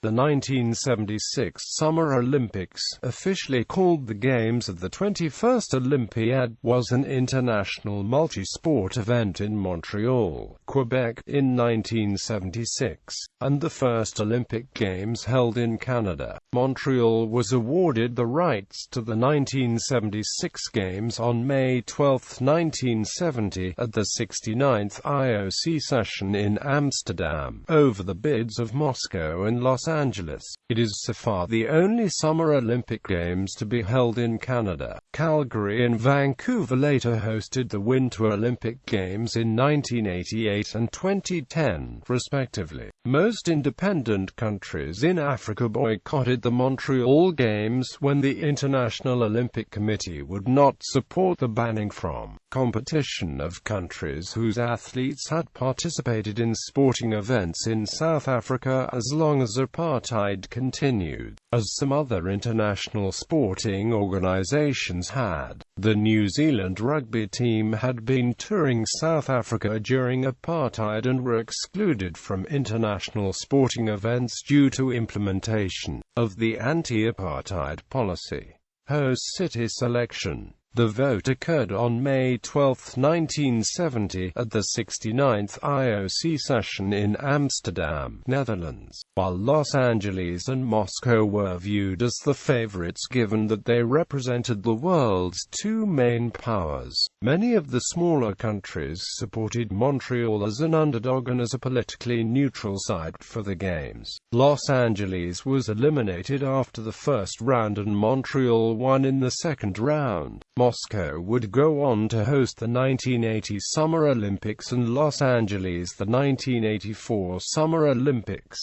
The 1976 Summer Olympics, officially called the Games of the 21st Olympiad, was an international multi-sport event in Montreal, Quebec, in 1976, and the first Olympic Games held in Canada. Montreal was awarded the rights to the 1976 Games on May 12, 1970, at the 69th IOC Session in Amsterdam, over the bids of Moscow and Los Angeles. It is so far the only Summer Olympic Games to be held in Canada. Calgary and Vancouver later hosted the Winter Olympic Games in 1988 and 2010, respectively. Most independent countries in Africa boycotted the Montreal Games when the International Olympic Committee would not support the banning from competition of countries whose athletes had participated in sporting events in South Africa as long as apartheid continued, as some other international sporting organizations had. The New Zealand rugby team had been touring South Africa during apartheid and were excluded from international sporting events due to implementation of the anti-apartheid policy. Host city selection. The vote occurred on May 12, 1970, at the 69th IOC Session in Amsterdam, Netherlands, while Los Angeles and Moscow were viewed as the favorites given that they represented the world's two main powers. Many of the smaller countries supported Montreal as an underdog and as a politically neutral site for the Games. Los Angeles was eliminated after the first round and Montreal won in the second round. Moscow would go on to host the 1980 Summer Olympics and Los Angeles the 1984 Summer Olympics.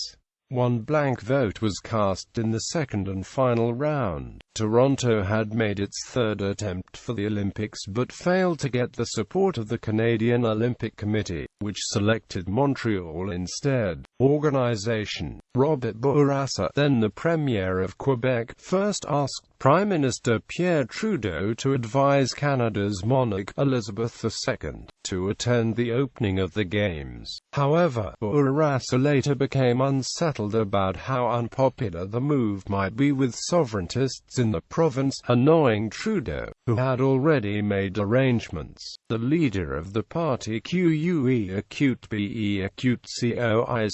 One blank vote was cast in the second and final round. Toronto had made its third attempt for the Olympics but failed to get the support of the Canadian Olympic Committee, which selected Montreal instead. Organization. Robert Bourassa, then the Premier of Quebec, first asked Prime Minister Pierre Trudeau to advise Canada's monarch, Elizabeth II, to attend the opening of the Games. However, Bourassa later became unsettled about how unpopular the move might be with sovereigntists in the province, annoying Trudeau, who had already made arrangements. The leader of the party QUE-COIS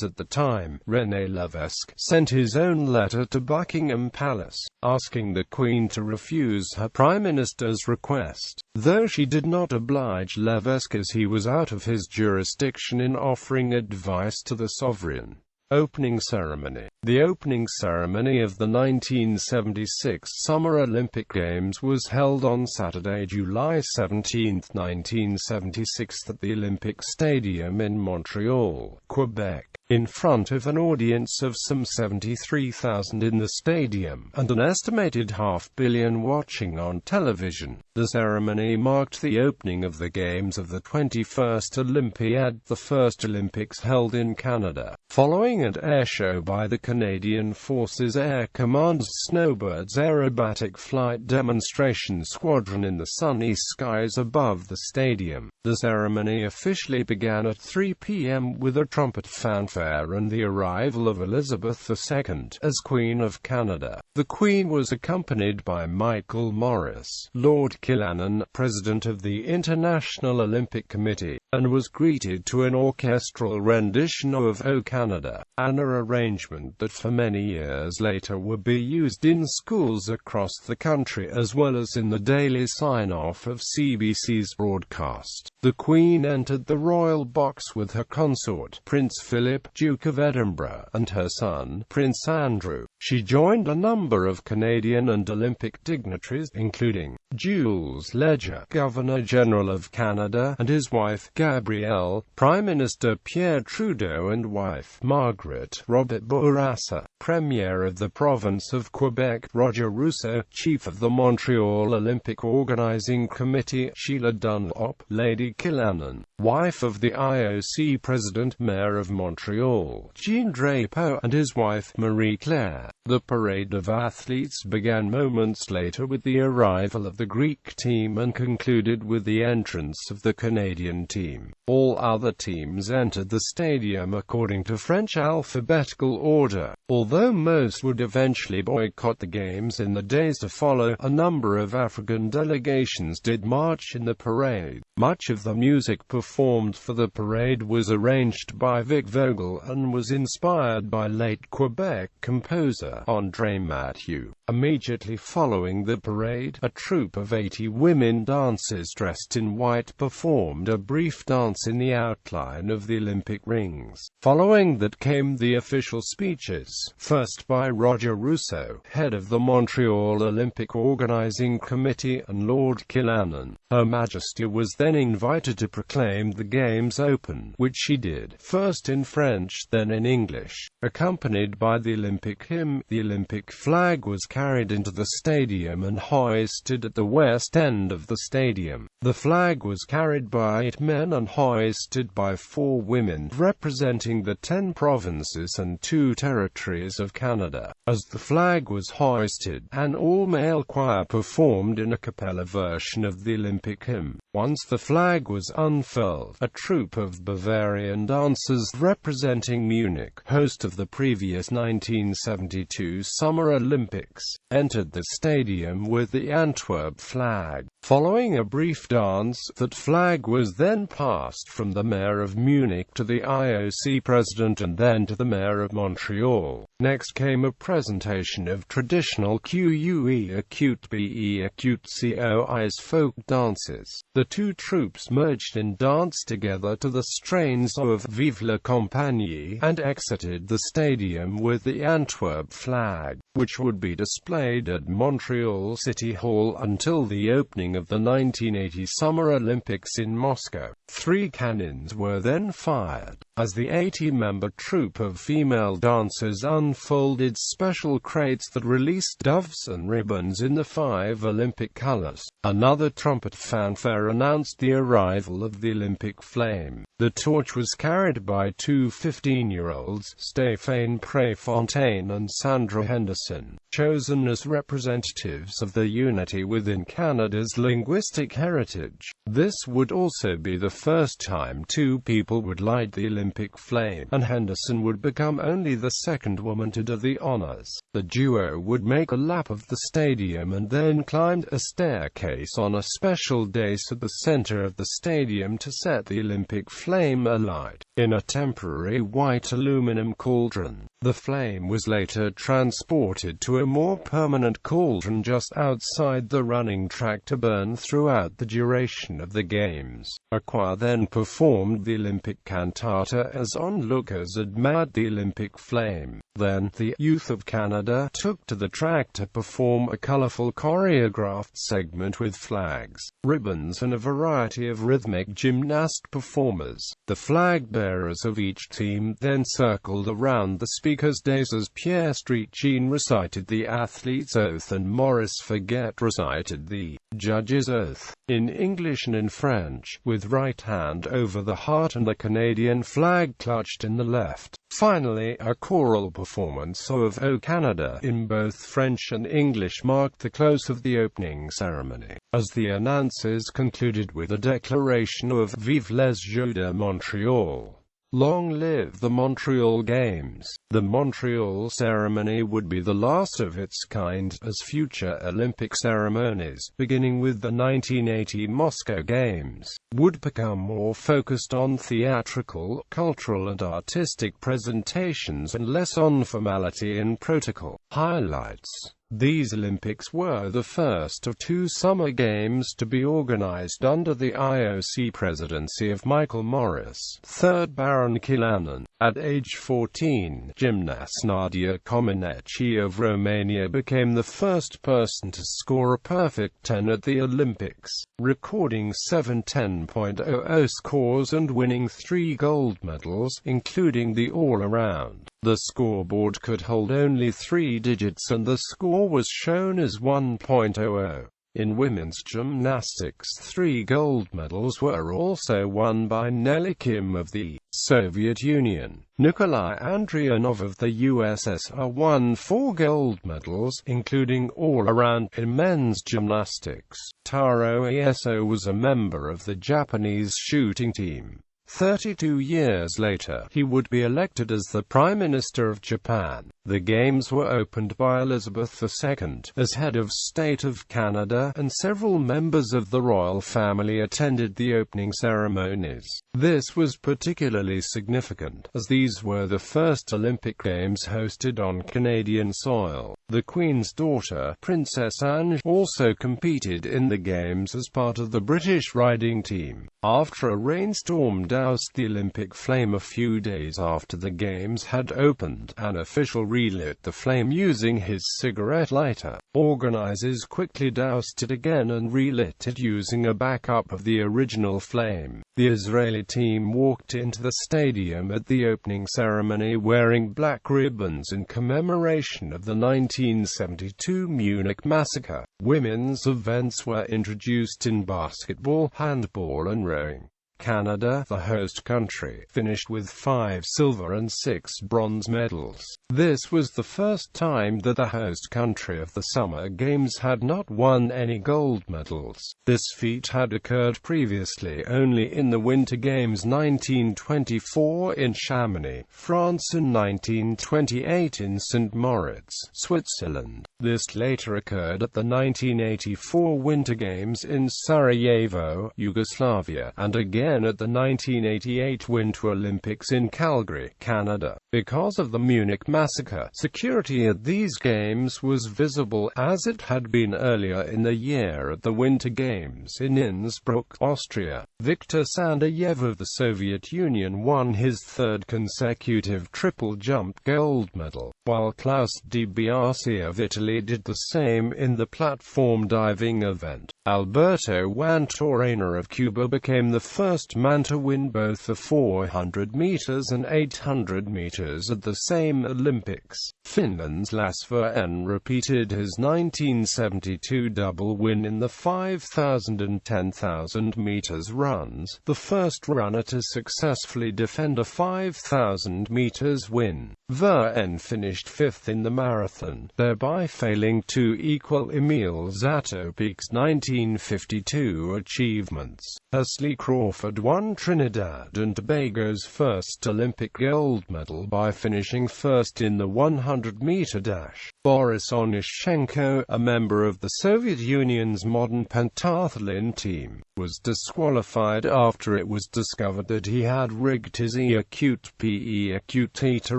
at the time, René Lévesque, sent his own letter to Buckingham Palace, asking the Queen to refuse her Prime Minister's request, though she did not oblige Lévesque as he was out of his jurisdiction in offering advice to the sovereign. Opening ceremony. The opening ceremony of the 1976 Summer Olympic Games was held on Saturday, July 17, 1976 at the Olympic Stadium in Montreal, Quebec, in front of an audience of some 73,000 in the stadium, and an estimated 500 million watching on television. The ceremony marked the opening of the Games of the 21st Olympiad, the first Olympics held in Canada. Following an airshow by the Canadian Forces Air Command's Snowbirds aerobatic flight demonstration squadron in the sunny skies above the stadium, the ceremony officially began at 3 p.m. with a trumpet fanfare and the arrival of Elizabeth II as Queen of Canada. The Queen was accompanied by Michael Morris, Lord Killannon, President of the International Olympic Committee, and was greeted to an orchestral rendition of O Canada, an arrangement that for many years later would be used in schools across the country as well as in the daily sign-off of CBC's broadcast. The Queen entered the royal box with her consort, Prince Philip, Duke of Edinburgh, and her son, Prince Andrew. She joined a number of Canadian and Olympic dignitaries, including Jules Leger, Governor-General of Canada, and his wife, Gabrielle, Prime Minister Pierre Trudeau and wife, Margaret, Robert Bourassa, Premier of the Province of Quebec, Roger Rousseau, Chief of the Montreal Olympic Organizing Committee, Sheila Dunlop, Lady Killannon, wife of the IOC President, Mayor of Montreal, Jean Drapeau, and his wife, Marie-Claire. The parade of athletes began moments later with the arrival of the Greek team and concluded with the entrance of the Canadian team. All other teams entered the stadium according to French alphabetical order. Although Although most would eventually boycott the Games in the days to follow, a number of African delegations did march in the parade. Much of the music performed for the parade was arranged by Vic Vogel and was inspired by late Quebec composer André Mathieu. Immediately following the parade, a troupe of 80 women dancers dressed in white performed a brief dance in the outline of the Olympic rings. Following that came the official speeches, first by Roger Rousseau, head of the Montreal Olympic Organizing Committee, and Lord Killannon. Her Majesty was then invited to proclaim the Games open, which she did, first in French, then in English. Accompanied by the Olympic hymn, the Olympic flag was carried into the stadium and hoisted at the west end of the stadium. The flag was carried by 8 men and hoisted by 4 women, representing the 10 provinces and 2 territories of Canada. As the flag was hoisted, an all-male choir performed in a cappella version of the Olympic hymn. Once the flag was unfurled, a troupe of Bavarian dancers representing Munich, host of the previous 1972 Summer Olympics, entered the stadium with the Antwerp flag. Following a brief dance, that flag was then passed from the mayor of Munich to the IOC president and then to the mayor of Montreal. Next came a presentation of traditional QUE, acute BE, acute COI's folk dances. The two troupes merged in dance together to the strains of Vive la Compagnie and exited the stadium with the Antwerp flag, which would be displayed at Montreal City Hall until the opening of the 1980 Summer Olympics in Moscow. 3 cannons were then fired, as the 80-member troupe of female dancers unfolded special crates that released doves and ribbons in the 5 Olympic colors. Another trumpet fanfare announced the arrival of the Olympic flame. The torch was carried by 2 15-year-olds, Stéphane Préfontaine and Sandra Henderson, chosen as representatives of the unity within Canada's linguistic heritage. This would also be the first time 2 people would light the Olympic flame, and Henderson would become only the 2nd woman to do the honors. The duo would make a lap of the stadium and then climbed a staircase on a special dais at the center of the stadium to set the Olympic flame alight in a temporary white aluminum cauldron. The flame was later transported to a more permanent cauldron just outside the running track to burn throughout the duration of the Games. A choir then performed the Olympic cantata as onlookers admired the Olympic flame. Then, the youth of Canada took to the track to perform a colorful choreographed segment with flags, ribbons and a variety of rhythmic gymnast performers. The flag bearers of each team then circled around the speaker's dais as Pierre Street-Jean recited the athlete's oath and Maurice Forget recited the judge's oath, in English and in French, with right hand over the heart and the Canadian flag clutched in the left. Finally, a choral performance of O Canada in both French and English marked the close of the opening ceremony, as the announcers concluded with a declaration of Vive les Jeux de Montréal. Long live the Montreal Games. The Montreal ceremony would be the last of its kind, as future Olympic ceremonies, beginning with the 1980 Moscow Games, would become more focused on theatrical, cultural and artistic presentations and less on formality and protocol. Highlights. These Olympics were the first of 2 summer games to be organized under the IOC presidency of Michael Morris, 3rd Baron Killannon. At age 14, gymnast Nadia Comaneci of Romania became the first person to score a perfect 10 at the Olympics, recording 7 10.00 scores and winning 3 gold medals, including the all-around. The scoreboard could hold only 3 digits and the score was shown as 1.00. In women's gymnastics, 3 gold medals were also won by Nelly Kim of the Soviet Union. Nikolai Andrianov of the USSR won 4 gold medals, including all-around in men's gymnastics. Taro Ieso was a member of the Japanese shooting team. 32 years later, he would be elected as the Prime Minister of Japan. The Games were opened by Elizabeth II, as head of state of Canada, and several members of the royal family attended the opening ceremonies. This was particularly significant, as these were the first Olympic Games hosted on Canadian soil. The Queen's daughter, Princess Anne, also competed in the Games as part of the British riding team. After a rainstorm doused the Olympic flame a few days after the Games had opened, an official relit the flame using his cigarette lighter. Organizers quickly doused it again and relit it using a backup of the original flame. The Israeli team walked into the stadium at the opening ceremony wearing black ribbons in commemoration of the 1972 Munich massacre. Women's events were introduced in basketball, handball and rowing. Canada, the host country, finished with 5 silver and 6 bronze medals. This was the first time that the host country of the Summer Games had not won any gold medals. This feat had occurred previously only in the Winter Games 1924 in Chamonix, France, and 1928 in St. Moritz, Switzerland. This later occurred at the 1984 Winter Games in Sarajevo, Yugoslavia, and again at the 1988 Winter Olympics in Calgary, Canada. Because of the Munich massacre, security at these games was visible, as it had been earlier in the year at the Winter Games in Innsbruck, Austria. Viktor Sandayev of the Soviet Union won his 3rd consecutive triple jump gold medal, while Klaus Di Biase of Italy did the same in the platform diving event. Alberto Wantorena of Cuba became the first man to win both the 400 meters and 800 meters at the same Olympics. Finland's Lasse N repeated his 1972 double win in the 5,000 and 10,000 meters runs, the first runner to successfully defend a 5,000 meters win. Ver'n finished 5th in the marathon, thereby failing to equal Emil Zatopek's 1952 achievements. Ashley Crawford won Trinidad and Tobago's first Olympic gold medal by finishing 1st in the 100-meter dash. Boris Onishchenko, a member of the Soviet Union's modern pentathlon team, was disqualified after it was discovered that he had rigged his E-Acute PE-Acute to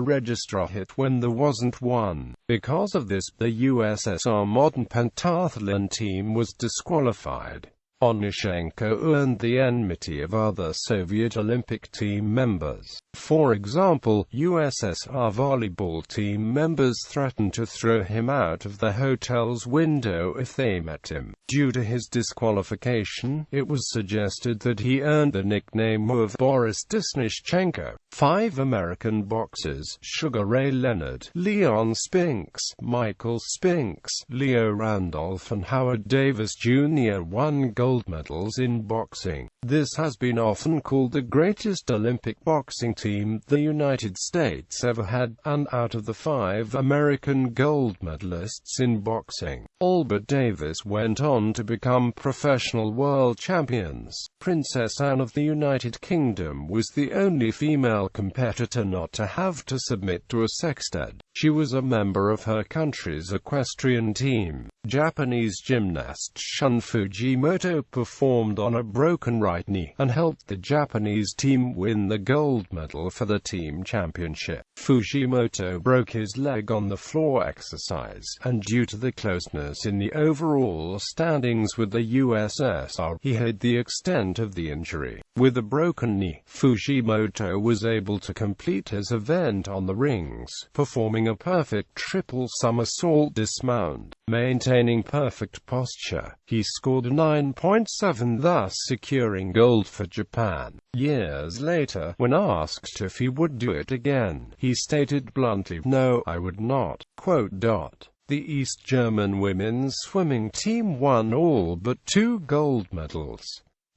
register a hit when there wasn't one. Because of this, the USSR modern pentathlon team was disqualified. Onishchenko earned the enmity of other Soviet Olympic team members. For example, USSR volleyball team members threatened to throw him out of the hotel's window if they met him. Due to his disqualification, it was suggested that he earned the nickname of Boris Onishchenko. 5 American boxers, Sugar Ray Leonard, Leon Spinks, Michael Spinks, Leo Randolph and Howard Davis Jr. won gold medals in boxing. This has been often called the greatest Olympic boxing team the United States ever had, and out of the 5 American gold medalists in boxing, Albert Davis went on to become professional world champions. Princess Anne of the United Kingdom was the only female competitor not to have to submit to a sex ed. She was a member of her country's equestrian team. Japanese gymnast Shan Fujimoto performed on a broken right knee, and helped the Japanese team win the gold medal for the team championship. Fujimoto broke his leg on the floor exercise, and due to the closeness in the overall standings with the USSR, he hid the extent of the injury. With a broken knee, Fujimoto was able to complete his event on the rings, performing a perfect triple somersault dismount. Maintaining perfect posture, he scored a 9.7, thus securing gold for Japan. Years later, when asked if he would do it again, he stated bluntly, "No, I would not." The East German women's swimming team won all but 2 gold medals.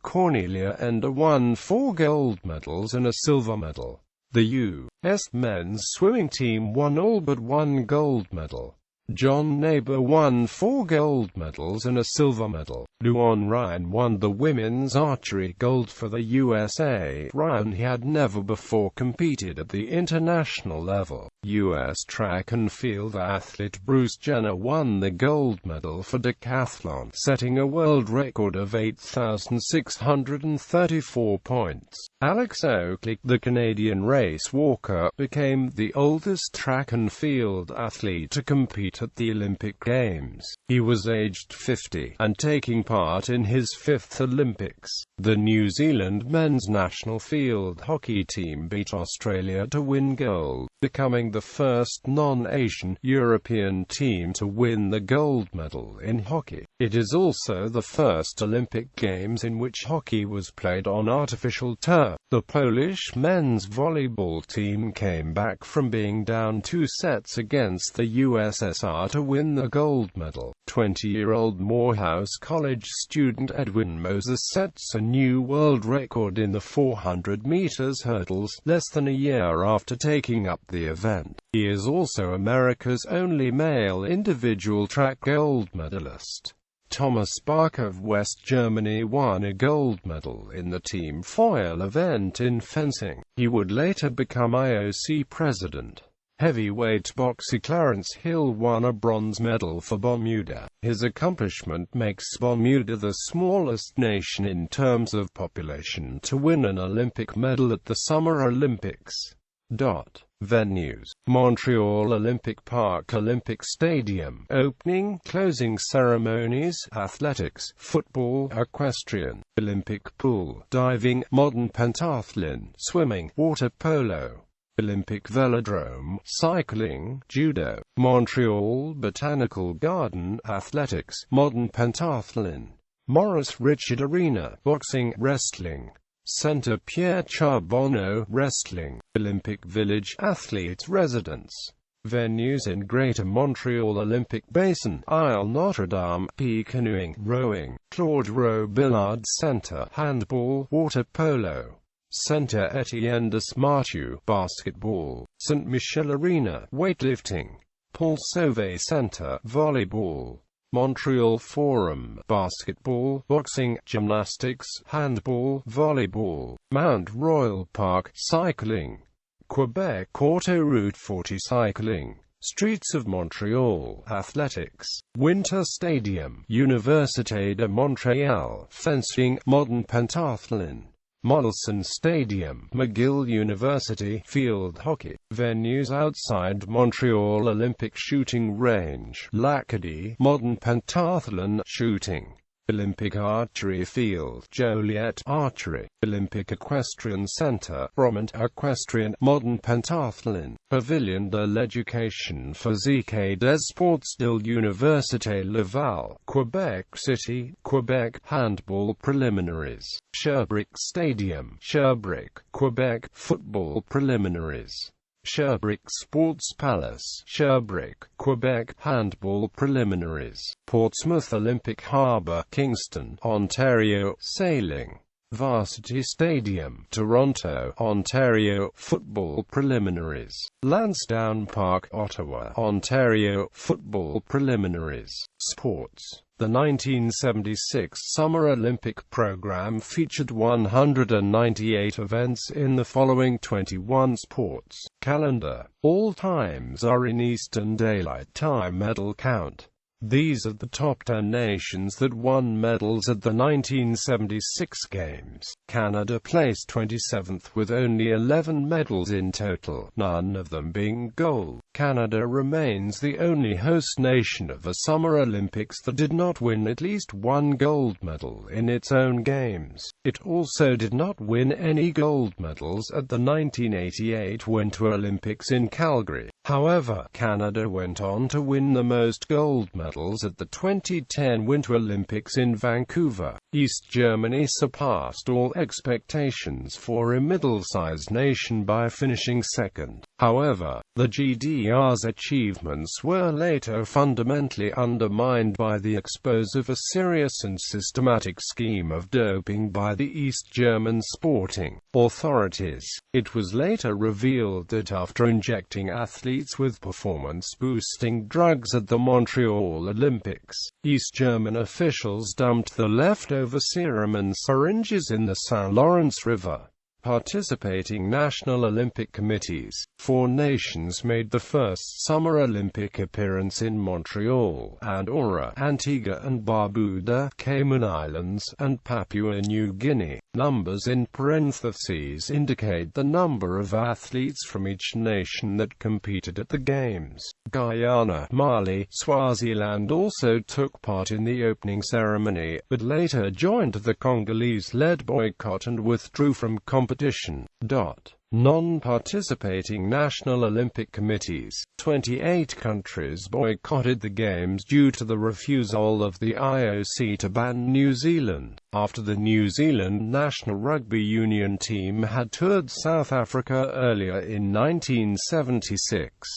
Cornelia Ender won 4 gold medals and a silver medal. The U.S. men's swimming team won all but 1 gold medal. John Neighbor won 4 gold medals and a silver medal. Luan Ryan won the women's archery gold for the USA. Ryan had never before competed at the international level. U.S. track and field athlete Bruce Jenner won the gold medal for decathlon, setting a world record of 8,634 points. Alex Oakley, the Canadian race walker, became the oldest track and field athlete to compete at the Olympic Games. He was aged 50, and taking part in his 5th Olympics. The New Zealand men's national field hockey team beat Australia to win gold, becoming the first non-Asian European team to win the gold medal in hockey. It is also the first Olympic Games in which hockey was played on artificial turf. The Polish men's volleyball team came back from being down 2 sets against the USSR to win the gold medal. 20-year-old Morehouse College student Edwin Moses sets a new world record in the 400 meters hurdles, less than a year after taking up the event. He is also America's only male individual track gold medalist. Thomas Bach of West Germany won a gold medal in the team foil event in fencing. He would later become IOC president. Heavyweight boxer Clarence Hill won a bronze medal for Bermuda. His accomplishment makes Bermuda the smallest nation in terms of population to win an Olympic medal at the Summer Olympics. Venues: Montreal Olympic Park, Olympic Stadium. Opening, closing ceremonies: athletics, football, equestrian, Olympic pool, diving, modern pentathlon, swimming, water polo, Olympic velodrome, cycling, judo, Montreal Botanical Garden, athletics, modern pentathlon, Maurice Richard Arena, boxing, wrestling, Centre Pierre Charbonneau, wrestling, Olympic Village, athletes' residence. Venues in Greater Montreal: Olympic Basin, Isle Notre Dame, canoeing, rowing, Claude Robillard Centre, handball, water polo, Centre Etienne de Smartu, basketball, Saint Michel Arena, weightlifting, Paul Sauvé Centre, volleyball, Montreal Forum, basketball, boxing, gymnastics, handball, volleyball, Mount Royal Park, cycling, Quebec Autoroute 40 cycling, Streets of Montreal, athletics, Winter Stadium, Université de Montréal, fencing, modern pentathlon, Molson Stadium, McGill University, field hockey. Venues outside Montreal: Olympic shooting range, L'Acadie, modern pentathlon, shooting, Olympic archery field, Joliet Archery, Olympic Equestrian Centre, Bromont Equestrian, modern pentathlon, Pavillon de l'Éducation Physique et des Sports de l'Université Laval, Quebec City, Quebec, handball preliminaries, Sherbrooke Stadium, Sherbrooke, Quebec, football preliminaries, Sherbrooke Sports Palace, Sherbrooke, Quebec, handball preliminaries, Portsmouth Olympic Harbour, Kingston, Ontario, sailing, Varsity Stadium, Toronto, Ontario, football preliminaries, Lansdowne Park, Ottawa, Ontario, football preliminaries. Sports. The 1976 Summer Olympic program featured 198 events in the following 21 sports. Calendar. All times are in Eastern Daylight Time medal count. These are the top 10 nations that won medals at the 1976 Games. Canada placed 27th with only 11 medals in total, none of them being gold. Canada remains the only host nation of the Summer Olympics that did not win at least one gold medal in its own games. It also did not win any gold medals at the 1988 Winter Olympics in Calgary. However, Canada went on to win the most gold medals medals at the 2010 Winter Olympics in Vancouver. East Germany surpassed all expectations for a middle-sized nation by finishing second. However, the GDR's achievements were later fundamentally undermined by the expose of a serious and systematic scheme of doping by the East German sporting authorities. It was later revealed that after injecting athletes with performance-boosting drugs at the Montreal Olympics, East German officials dumped the leftover serum and syringes in the St. Lawrence River. Participating national Olympic committees, 4 nations made the first Summer Olympic appearance in Montreal: Andorra, Antigua and Barbuda, Cayman Islands, and Papua New Guinea. Numbers in parentheses indicate the number of athletes from each nation that competed at the Games. Guyana, Mali, Swaziland also took part in the opening ceremony, but later joined the Congolese-led boycott and withdrew from competition. Non-participating national Olympic committees, 28 countries boycotted the Games due to the refusal of the IOC to ban New Zealand, after the New Zealand national rugby union team had toured South Africa earlier in 1976.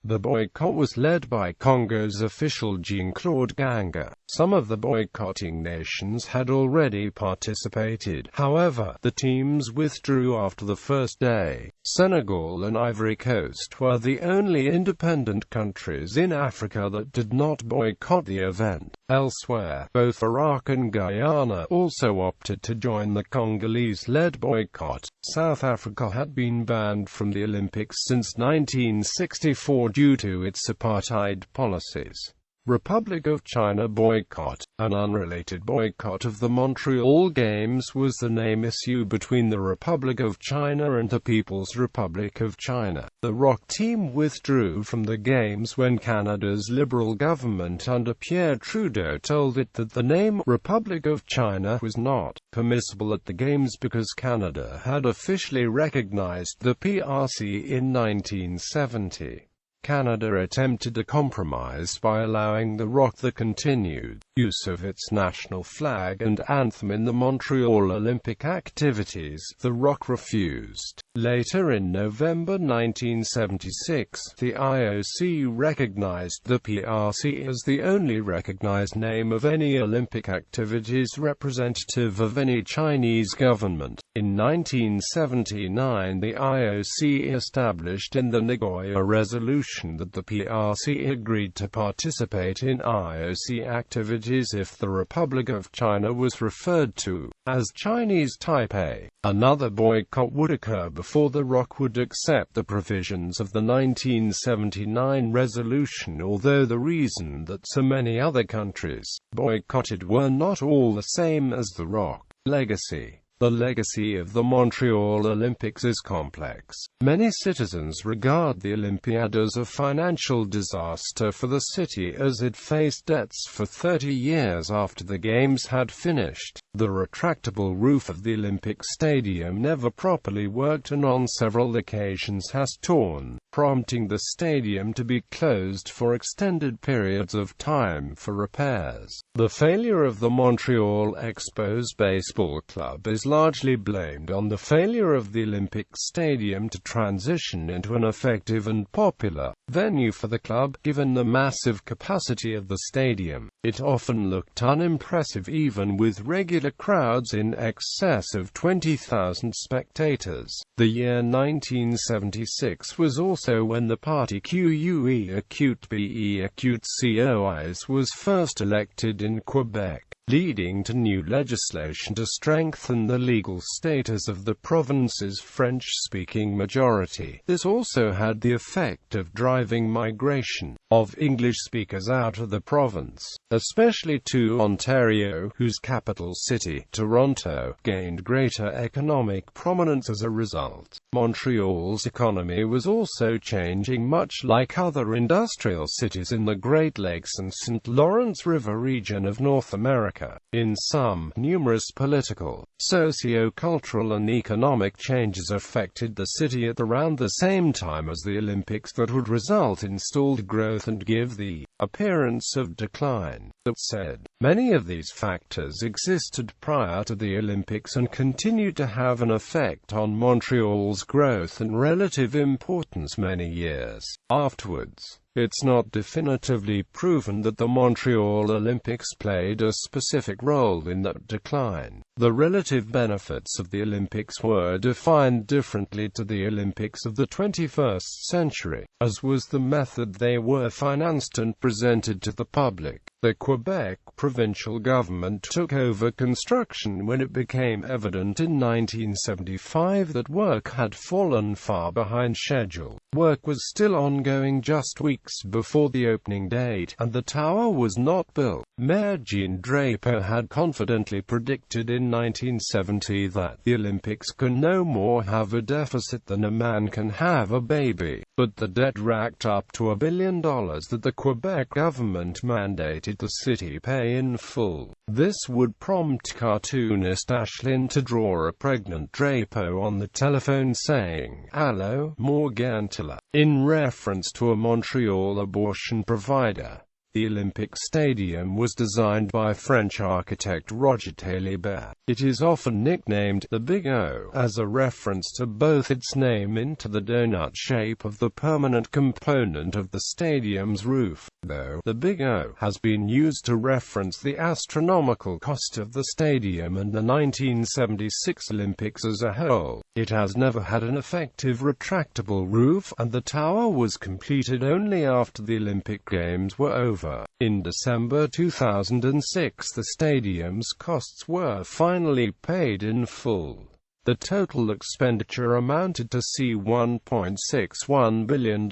The boycott was led by Congo's official Jean-Claude Ganga. Some of the boycotting nations had already participated. However, the teams withdrew after the first day. Senegal and Ivory Coast were the only independent countries in Africa that did not boycott the event. Elsewhere, both Iraq and Guyana also opted to join the Congolese-led boycott. South Africa had been banned from the Olympics since 1964 due to its apartheid policies. Republic of China boycott. An unrelated boycott of the Montreal Games was the name issue between the Republic of China and the People's Republic of China. The rock team withdrew from the Games when Canada's Liberal government under Pierre Trudeau told it that the name Republic of China was not permissible at the Games because Canada had officially recognized the PRC in 1970. Canada attempted a compromise by allowing the ROC the continued use of its national flag and anthem in the Montreal Olympic activities. The ROC refused. Later in November 1976, the IOC recognized the PRC as the only recognized name of any Olympic activities representative of any Chinese government. In 1979, the IOC established in the Nagoya Resolution that the PRC agreed to participate in IOC activities if the Republic of China was referred to as Chinese Taipei. Another boycott would occur before the ROC would accept the provisions of the 1979 resolution, although the reason that so many other countries boycotted were not all the same as the ROC. Legacy. The legacy of the Montreal Olympics is complex. Many citizens regard the Olympiad as a financial disaster for the city as it faced debts for 30 years after the Games had finished. The retractable roof of the Olympic Stadium never properly worked and on several occasions has torn, prompting the stadium to be closed for extended periods of time for repairs. The failure of the Montreal Expos Baseball Club is largely blamed on the failure of the Olympic Stadium to transition into an effective and popular venue for the club. Given the massive capacity of the stadium, it often looked unimpressive even with regular crowds in excess of 20,000 spectators. The year 1976 was also when the party QUE Acute BE Acute COIs was first elected in Quebec, leading to new legislation to strengthen the legal status of the province's French-speaking majority. This also had the effect of driving migration of English speakers out of the province, especially to Ontario, whose capital city, Toronto, gained greater economic prominence as a result. Montreal's economy was also changing, much like other industrial cities in the Great Lakes and St. Lawrence River region of North America. In sum, numerous political, socio-cultural and economic changes affected the city at around the same time as the Olympics that would result in stalled growth and give the appearance of decline. It said, many of these factors existed prior to the Olympics and continued to have an effect on Montreal's growth and relative importance many years afterwards. It's not definitively proven that the Montreal Olympics played a specific role in that decline. The relative benefits of the Olympics were defined differently to the Olympics of the 21st century, as was the method they were financed and presented to the public. The Quebec provincial government took over construction when it became evident in 1975 that work had fallen far behind schedule. Work was still ongoing just weeks before the opening date, and the tower was not built. Mayor Jean Drapeau had confidently predicted in 1970 that the Olympics can no more have a deficit than a man can have a baby. But the debt racked up to $1 billion that the Quebec government mandated the city pay in full. This would prompt cartoonist Ashlyn to draw a pregnant Drapeau on the telephone saying, "Allô, Morgantilla," in reference to a Montreal abortion provider. The Olympic Stadium was designed by French architect Roger Taillibert. It is often nicknamed the Big O, as a reference to both its name and to the donut shape of the permanent component of the stadium's roof. Though the Big O has been used to reference the astronomical cost of the stadium and the 1976 Olympics as a whole, it has never had an effective retractable roof, and the tower was completed only after the Olympic Games were over. In December 2006, the stadium's costs were finally paid in full. The total expenditure amounted to $1.61 billion.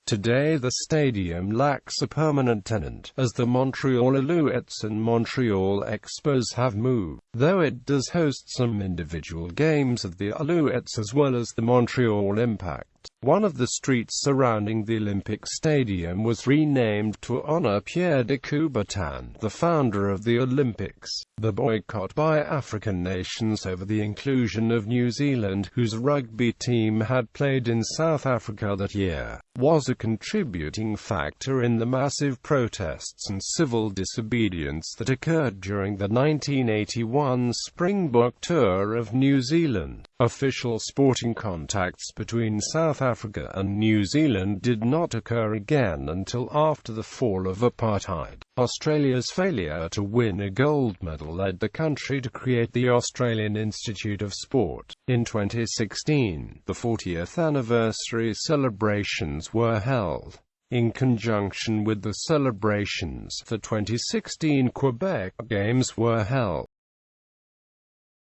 Today the stadium lacks a permanent tenant, as the Montreal Alouettes and Montreal Expos have moved, though it does host some individual games of the Alouettes as well as the Montreal Impact. One of the streets surrounding the Olympic Stadium was renamed to honor Pierre de Coubertin, the founder of the Olympics. The boycott by African nations over the inclusion of New Zealand, whose rugby team had played in South Africa that year, was a contributing factor in the massive protests and civil disobedience that occurred during the 1981 Springbok Tour of New Zealand. Official sporting contacts between South Africa and New Zealand did not occur again until after the fall of apartheid. Australia's failure to win a gold medal led the country to create the Australian Institute of Sport. In 2016, the 40th anniversary celebrations were held. In conjunction with the celebrations, the 2016 Quebec Games were held.